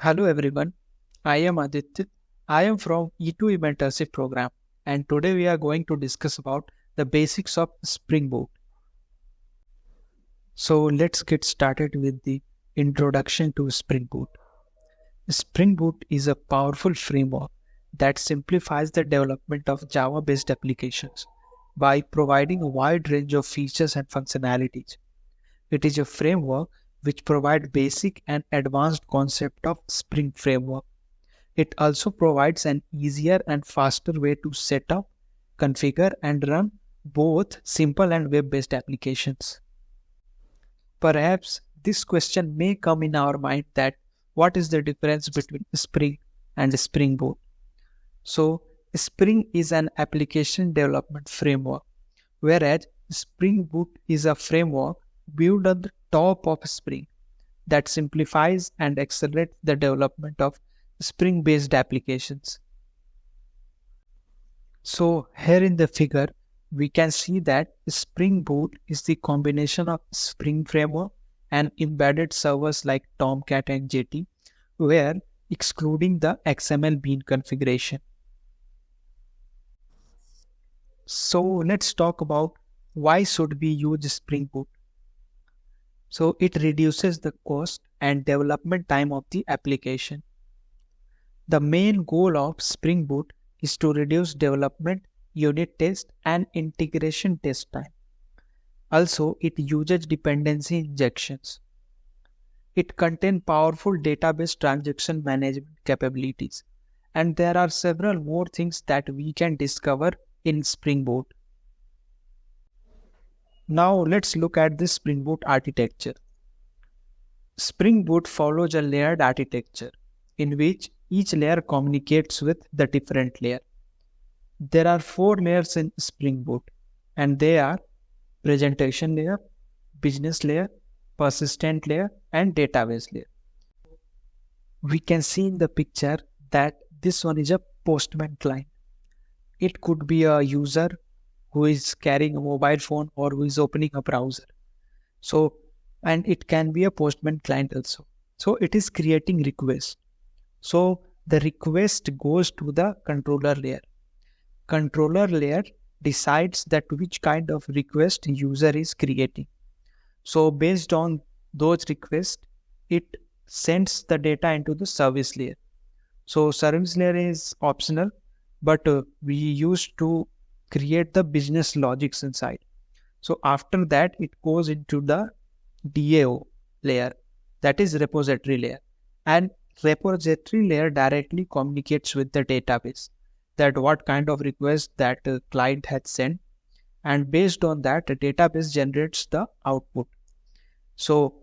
Hello everyone, I am Aditya. I am from E2E Mentorship Program and today we are going to discuss about the basics of Spring Boot. So let's get started with the introduction to Spring Boot. Spring Boot is a powerful framework that simplifies the development of Java-based applications by providing a wide range of features and functionalities. It is a framework which provides basic and advanced concept of Spring framework. It also provides an easier and faster way to set up, configure, and run both simple and web based applications. Perhaps this question may come in our mind that what is the difference between Spring and Spring Boot? So, Spring is an application development framework, whereas Spring Boot is a framework built on the top of Spring that simplifies and accelerates the development of Spring based applications. So here in the figure, we can see that Spring Boot is the combination of Spring Framework and embedded servers like Tomcat and JT, where excluding the XML bean configuration. So let's talk about why should we use Spring Boot. So it reduces the cost and development time of the application. The main goal of Spring Boot is to reduce development, unit test, and integration test time. Also, it uses dependency injections. It contains powerful database transaction management capabilities. And there are several more things that we can discover in Spring Boot. Now, let's look at the Spring Boot architecture. Spring Boot follows a layered architecture in which each layer communicates with the different layer. There are four layers in Spring Boot, and they are presentation layer, business layer, persistent layer, and database layer. We can see in the picture that this one is a postman client. It could be a user who is carrying a mobile phone or who is opening a browser. So, and it can be a postman client also. So it is creating requests. So the request goes to the controller layer. Controller layer decides that which kind of request user is creating. So based on those requests, it sends the data into the service layer. So service layer is optional, but we used to create the business logics inside. So after that, it goes into the DAO layer, that is repository layer. And repository layer directly communicates with the database that what kind of request that client had sent, and based on that the database generates the output. So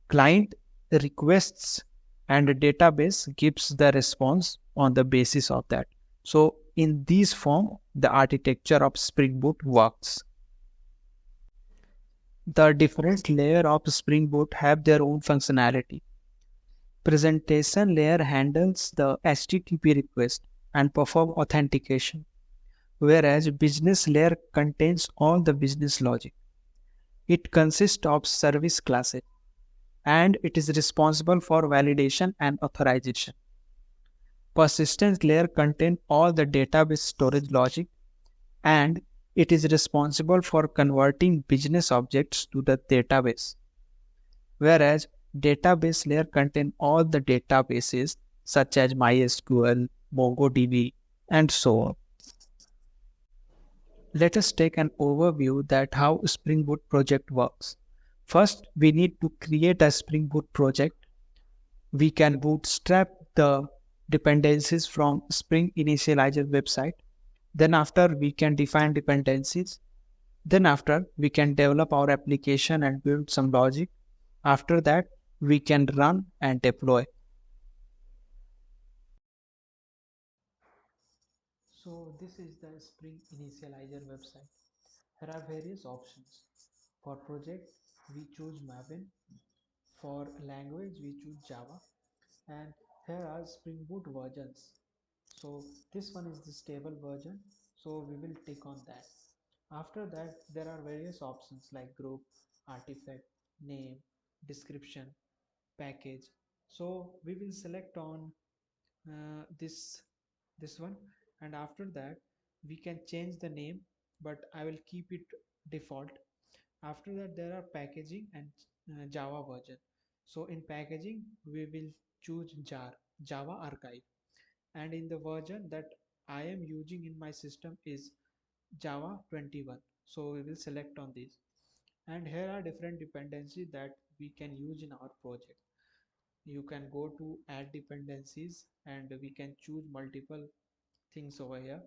client requests and the database gives the response on the basis of that. So in this form the architecture of Spring Boot works. The different layer of Spring Boot have their own functionality. Presentation layer handles the HTTP request and perform authentication, whereas business layer contains all the business logic. It consists of service classes and it is responsible for validation and authorization. Persistence layer contains all the database storage logic and it is responsible for converting business objects to the database, whereas database layer contains all the databases such as MySQL, MongoDB, and so on. Let us take an overview that how Spring Boot project works. First, we need to create a Spring Boot project. We can bootstrap the dependencies from Spring Initializer website. Then after we can define dependencies. Then after we can develop our application and build some logic. After that, we can run and deploy. So this is the Spring Initializer website. There are various options. For project, we choose Maven. For language, we choose Java. And here are Spring Boot versions. So this one is the stable version. So we will tick on that. After that, there are various options like group, artifact, name, description, package. So we will select on this one, and after that we can change the name, but I will keep it default. After that there are packaging and Java version. So in packaging we will choose Java archive, and in the version that I am using in my system is Java 21. So we will select on this, and here are different dependencies that we can use in our project. You can go to add dependencies and we can choose multiple things over here,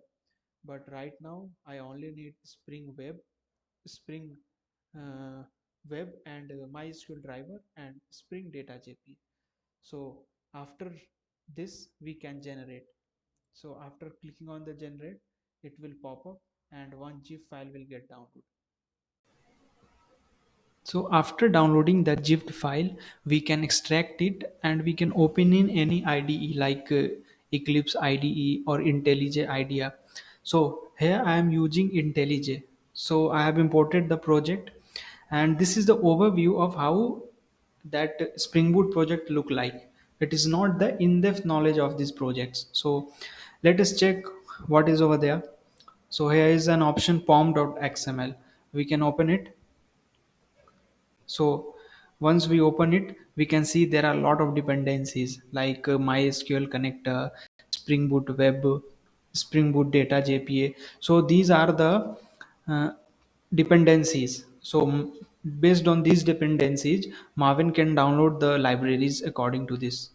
but right now I only need Spring uh, Web and MySQL driver and Spring Data JP. So after this we can generate. So after clicking on the generate, it will pop up and one zip file will get downloaded. So after downloading the zip file, we can extract it and we can open in any IDE like Eclipse IDE or IntelliJ IDEA. So here I am using IntelliJ. So I have imported the project, and this is the overview of how that Spring Boot project look like. It is not the in-depth knowledge of these projects. So let us check what is over there. So here is an option pom.xml. We can open it. So once we open it, we can see there are a lot of dependencies like MySQL connector, Spring Boot Web, Spring Boot Data JPA. So these are the uh, dependencies. So based on these dependencies, Marvin can download the libraries according to this.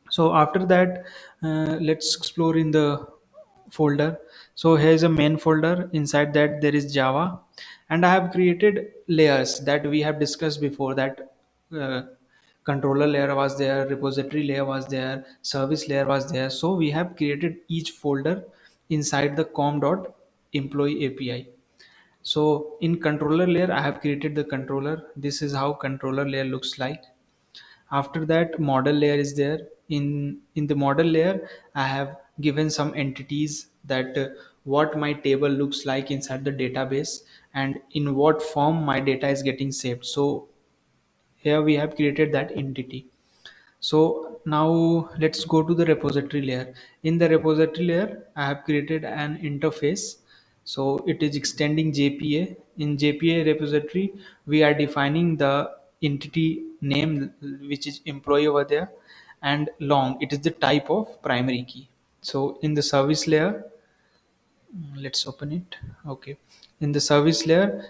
So after that, let's explore in the folder. So here's a main folder. Inside that there is Java, and I have created layers that we have discussed before. That uh, controller layer was there, repository layer was there, service layer was there. So we have created each folder inside the com.employee API. So in controller layer I have created the controller. This is how controller layer looks like. After that, model layer is there. In the model layer I have given some entities that what my table looks like inside the database and in what form my data is getting saved. So here we have created that entity. So now let's go to the repository layer. In the repository layer, I have created an interface. So it is extending JPA. In JPA repository, we are defining the entity name, which is employee over there, and long. It is the type of primary key. So in the service layer, let's open it. Okay. In the service layer,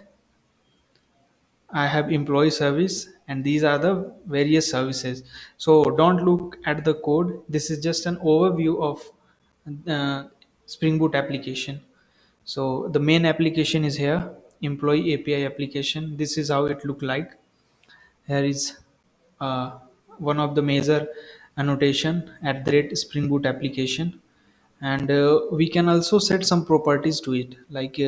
I have employee service, and these are the various services. So don't look at the code. This is just an overview of Spring Boot application. So the main application is here, employee API application. This is how it look like. Here is uh, one of the major annotation at the rate Spring Boot application, and we can also set some properties to it, like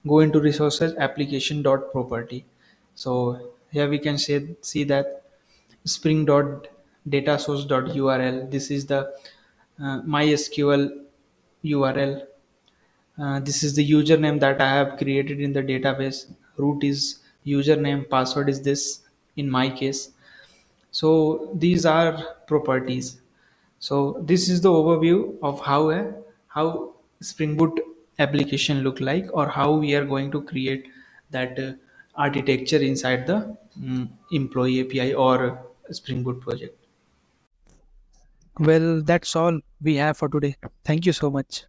go into resources application dot property. So here we can see that spring dot data source dot URL. This is the MySQL URL. This is the username that I have created in the database. Root is username, password is this in my case. So these are properties. So this is the overview of how Spring Boot application look like, or how we are going to create that architecture inside the employee API or Spring Boot project. Well, that's all we have for today. Thank you so much.